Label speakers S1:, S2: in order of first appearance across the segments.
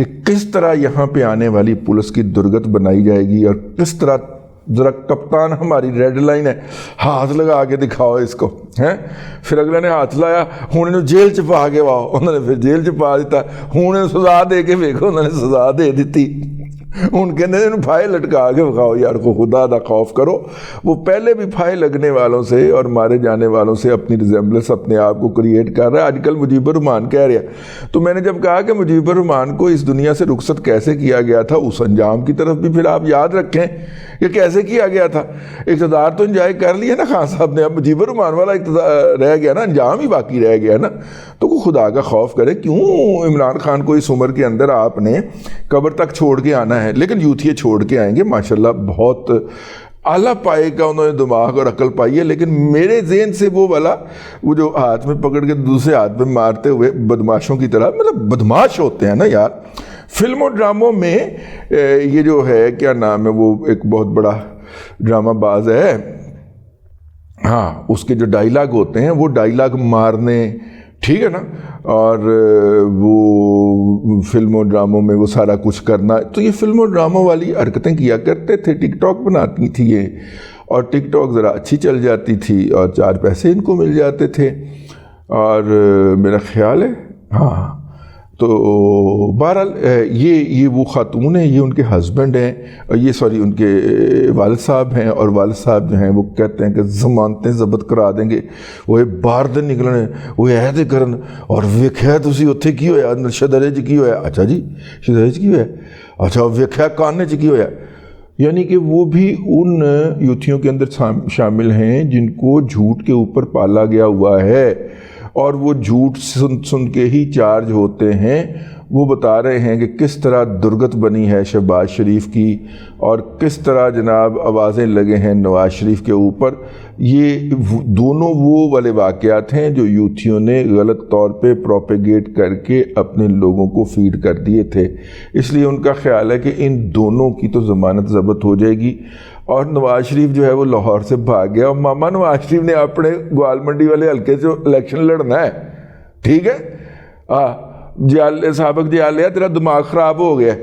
S1: کہ کس طرح یہاں پہ آنے والی پولیس کی درگت بنائی جائے گی اور کس طرح ذرا کپتان ہماری ریڈ لائن ہے، ہاتھ لگا کے دکھاؤ اس کو ہیں. پھر اگلے نے ہاتھ لایا، ہوں انہوں جیل چ پا کے واؤ، انہوں نے پھر جیل چ پا دیتا، ہوں انہوں سزا دے کے ویکھو، انہوں نے سزا دے دیتی. ان کے انہوں پھائے لٹکا کے بخاؤ یار کو خدا دا خوف کرو. وہ پہلے بھی پھائے لگنے والوں سے اور مارے جانے والوں سے اپنی ریزمبلنس اپنے آپ کو کریٹ کر رہا ہے. آج کل مجیب الرحمان کہہ رہا ہے، تو میں نے جب کہا کہ مجیب الرحمان کو اس دنیا سے رخصت کیسے کیا گیا تھا، اس انجام کی طرف بھی پھر آپ یاد رکھیں کہ کیسے کیا گیا تھا. اقتدار تو انجوائے کر لیا نا خان صاحب نے، اب مجیب الرحمان والا اقتدار رہ گیا نا، انجام ہی باقی رہ گیا نا. تو کوئی خدا کا خوف کرے، کیوں عمران خان کو اس عمر کے اندر آپ نے قبر تک چھوڑ کے آنا ہے. لیکن یوتھیے چھوڑ کے آئیں گے ماشاءاللہ، بہت اعلیٰ پائے کا انہوں نے دماغ اور عقل پائی ہے. لیکن میرے ذہن سے وہ والا وہ جو ہاتھ میں پکڑ کے دوسرے ہاتھ میں مارتے ہوئے بدماشوں کی طرح، مطلب بدماش ہوتے ہیں نا یار. فلم و ڈراموں میں یہ جو ہے کیا نام ہے، وہ ایک بہت بڑا ڈرامہ باز ہے، ہاں، اس کے جو ڈائیلاگ ہوتے ہیں وہ ڈائیلاگ مارنے، ٹھیک ہے نا، اور وہ فلم و ڈراموں میں وہ سارا کچھ کرنا. تو یہ فلم و ڈراموں والی حرکتیں کیا کرتے تھے. ٹک ٹاک بناتی تھی یہ، اور ٹک ٹاک ذرا اچھی چل جاتی تھی اور 4 پیسے ان کو مل جاتے تھے. اور میرا خیال ہے ہاں، تو بہرحال یہ وہ خاتون ہیں، یہ ان کے ہسبینڈ ہیں، یہ سوری ان کے والد صاحب ہیں. اور والد صاحب جو ہیں وہ کہتے ہیں کہ ضمانتیں ضبط کرا دیں گے. وہ باہر دن نکلنے، وہ عہد کرن، اور ویکھیا تسی اتھے کی ہویا شدرے چ کی ہویا. اچھا جی شدرے چ کی ہویا، اچھا ویکھیا کانے چ کی ہویا. یعنی کہ وہ بھی ان یوتھیوں کے اندر شامل ہیں جن کو جھوٹ کے اوپر پالا گیا ہوا ہے، اور وہ جھوٹ سن کے ہی چارج ہوتے ہیں. وہ بتا رہے ہیں کہ کس طرح درگت بنی ہے شہباز شریف کی، اور کس طرح جناب آوازیں لگے ہیں نواز شریف کے اوپر. یہ دونوں وہ والے واقعات ہیں جو یوتھیوں نے غلط طور پہ پروپیگیٹ کر کے اپنے لوگوں کو فیڈ کر دیے تھے. اس لیے ان کا خیال ہے کہ ان دونوں کی تو ضمانت ضبط ہو جائے گی. اور نواز شریف جو ہے وہ لاہور سے بھاگ گیا، اور ماما نواز شریف نے اپنے گوال منڈی والے حلقے سے الیکشن لڑنا ہے، ٹھیک ہے. سابق جیالیا تیرا دماغ خراب ہو گیا،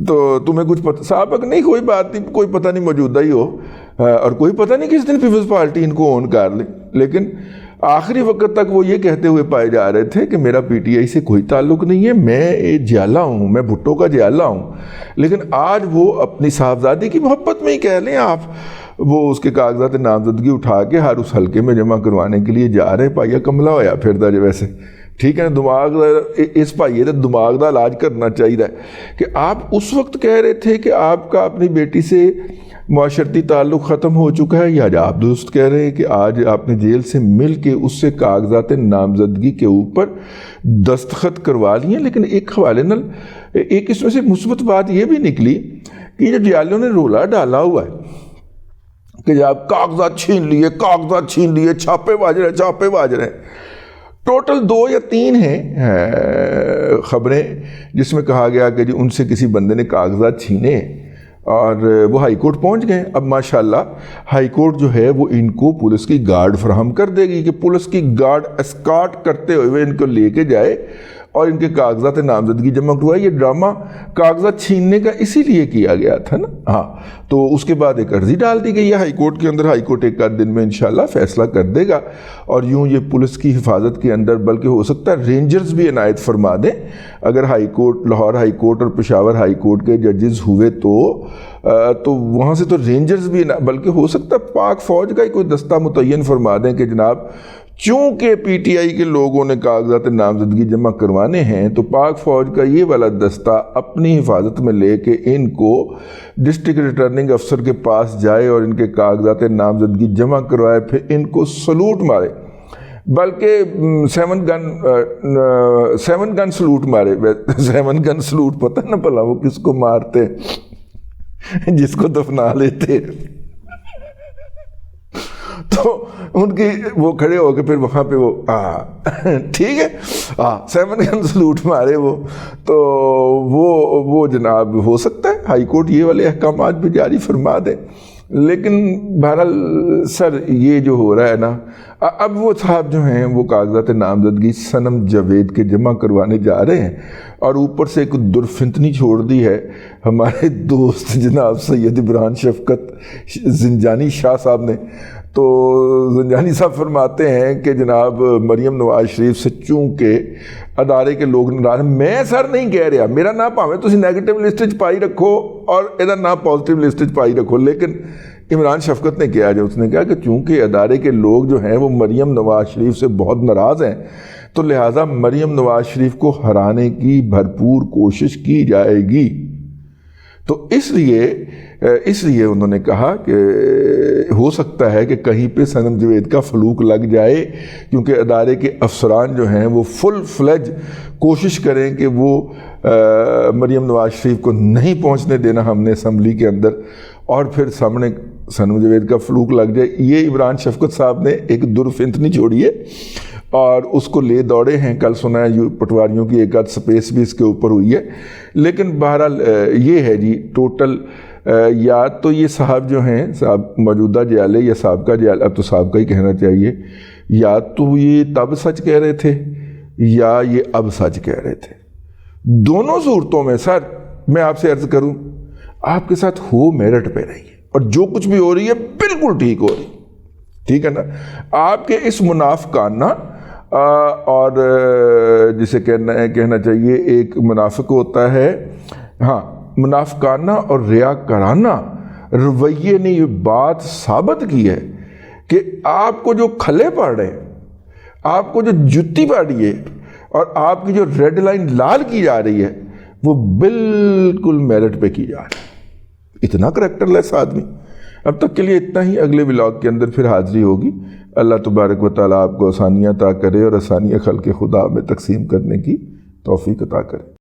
S1: تو تمہیں کچھ پتہ سابق نہیں، کوئی بات نہیں، کوئی پتہ نہیں موجودہ ہی ہو، اور کوئی پتہ نہیں کس دن پیپلز پارٹی ان کو اون کر لے. لیکن آخری وقت تک وہ یہ کہتے ہوئے پائے جا رہے تھے کہ میرا پی ٹی آئی سے کوئی تعلق نہیں ہے، میں جیالہ ہوں، میں بھٹو کا جیالہ ہوں. لیکن آج وہ اپنی صاحبزادی کی محبت میں ہی کہہ لیں آپ، وہ اس کے کاغذات نامزدگی اٹھا کے ہر اس حلقے میں جمع کروانے کے لیے جا رہے. پائیا کملا ہویا پھردا جو ویسے، ٹھیک ہے نا. دماغ اس پائیے دماغ دا علاج کرنا چاہیے کہ آپ اس وقت کہہ رہے تھے کہ آپ کا اپنی بیٹی سے معاشرتی تعلق ختم ہو چکا ہے، یا آپ درست کہہ رہے ہیں کہ آج آپ نے جیل سے مل کے اس سے کاغذات نامزدگی کے اوپر دستخط کروا لیے. لیکن ایک حوالے نال ایک اس میں سے مثبت بات یہ بھی نکلی کہ جو جیالوں نے رولا ڈالا ہوا ہے کہ جب کاغذات چھین لیے، چھاپے باز رہے. ٹوٹل 2 یا 3 ہیں خبریں جس میں کہا گیا کہ ان سے کسی بندے نے کاغذات چھینے اور وہ ہائی کورٹ پہنچ گئے. اب ماشاءاللہ ہائی کورٹ جو ہے وہ ان کو پولیس کی گارڈ فراہم کر دے گی کہ پولیس کی گارڈ اسکارٹ کرتے ہوئے ان کو لے کے جائے اور ان کے کاغذات نامزدگی جمع کروائے. یہ ڈرامہ کاغذات چھیننے کا اسی لیے کیا گیا تھا نا. ہاں، تو اس کے بعد ایک عرضی ڈال دی گئی ہے ہائی کورٹ کے اندر. ہائی کورٹ ایک آدھ دن میں انشاءاللہ فیصلہ کر دے گا، اور یوں یہ پولیس کی حفاظت کے اندر بلکہ ہو سکتا ہے رینجرز بھی عنایت فرما دیں. اگر high court, Lahore high court اور پشاور ہائی کورٹ کے ججز ہوئے تو وہاں سے تو رینجرز بھی، بلکہ ہو سکتا ہے پاک فوج کا ہی کوئی دستہ متعین فرما دیں کہ جناب چونکہ پی ٹی آئی کے لوگوں نے کاغذات نامزدگی جمع کروانے ہیں تو پاک فوج کا یہ والا دستہ اپنی حفاظت میں لے کے ان کو ڈسٹرکٹ ریٹرننگ افسر کے پاس جائے اور ان کے کاغذات نامزدگی جمع کروائے، پھر ان کو سلوٹ مارے، بلکہ 7 گن سلوٹ مارے. 7 گن سلوٹ پتہ نہ پلا وہ کس کو مارتے، جس کو دفنا لیتے. تو ان کی وہ کھڑے ہو کے پھر وہاں پہ وہ ٹھیک ہے 7 گن سلوٹ مارے وہ. تو وہ جناب ہو سکتا ہے ہائی کورٹ یہ والے احکامات بھی جاری فرما دے. لیکن بہرحال سر یہ جو ہو رہا ہے نا، اب وہ صاحب جو ہیں وہ کاغذات نامزدگی صنم جاوید کے جمع کروانے جا رہے ہیں، اور اوپر سے ایک درفنتنی چھوڑ دی ہے ہمارے دوست جناب سید عمران شفقت زنجانی شاہ صاحب نے۔ تو زنجانی صاحب فرماتے ہیں کہ جناب مریم نواز شریف سے چونکہ ادارے کے لوگ ناراض، میں سر نہیں کہہ رہا، میرا نام پاویں تسی نیگیٹو لسٹ وچ پائی رکھو اور ادھر نام پازیٹیو لسٹ وچ پائی رکھو، لیکن عمران شفقت نے کیا جو اس نے کہا کہ چونکہ ادارے کے لوگ جو ہیں وہ مریم نواز شریف سے بہت ناراض ہیں، تو لہٰذا مریم نواز شریف کو ہرانے کی بھرپور کوشش کی جائے گی۔ تو اس لیے انہوں نے کہا کہ ہو سکتا ہے کہ کہیں پہ صنم جاوید کا فلوک لگ جائے، کیونکہ ادارے کے افسران جو ہیں وہ فل فلیج کوشش کریں کہ وہ مریم نواز شریف کو نہیں پہنچنے دینا ہم نے اسمبلی کے اندر، اور پھر سامنے صنم جاوید کا فلوک لگ جائے۔ یہ عمران شفقت صاحب نے ایک درفنتنی چھوڑی ہے اور اس کو لے دوڑے ہیں۔ کل سنا ہے پٹواریوں کی ایک آدھ سپیس بھی اس کے اوپر ہوئی ہے، لیکن بہرحال یہ ہے جی ٹوٹل، یا تو یہ صاحب جو ہیں صاحب موجودہ جیالے یا سابقہ جیالے، اب تو سابقہ ہی کہنا چاہیے، یا تو یہ تب سچ کہہ رہے تھے یا یہ اب سچ کہہ رہے تھے۔ دونوں صورتوں میں سر میں آپ سے عرض کروں، آپ کے ساتھ ہو میرٹ پہ رہی ہے، اور جو کچھ بھی ہو رہی ہے بالکل ٹھیک ہو رہی ہے، ٹھیک ہے نا۔ آپ کے اس منافقانہ اور جسے کہنا چاہیے ایک منافق ہوتا ہے، ہاں، منافقانہ اور ریاکارانہ رویے نے یہ بات ثابت کی ہے کہ آپ کو جو کھلے پڑ رہے ہیں، آپ کو جو جتی پاڑی ہے اور آپ کی جو ریڈ لائن لال کی جا رہی ہے، وہ بالکل میرٹ پہ کی جا رہی ہے۔ اتنا کریکٹر لیس آدمی۔ اب تک کے لیے اتنا ہی، اگلے ولاگ کے اندر پھر حاضری ہوگی۔ اللہ تبارک و تعالیٰ آپ کو آسانیاں عطا کرے اور آسانیاں خلق خدا میں تقسیم کرنے کی توفیق عطا کرے۔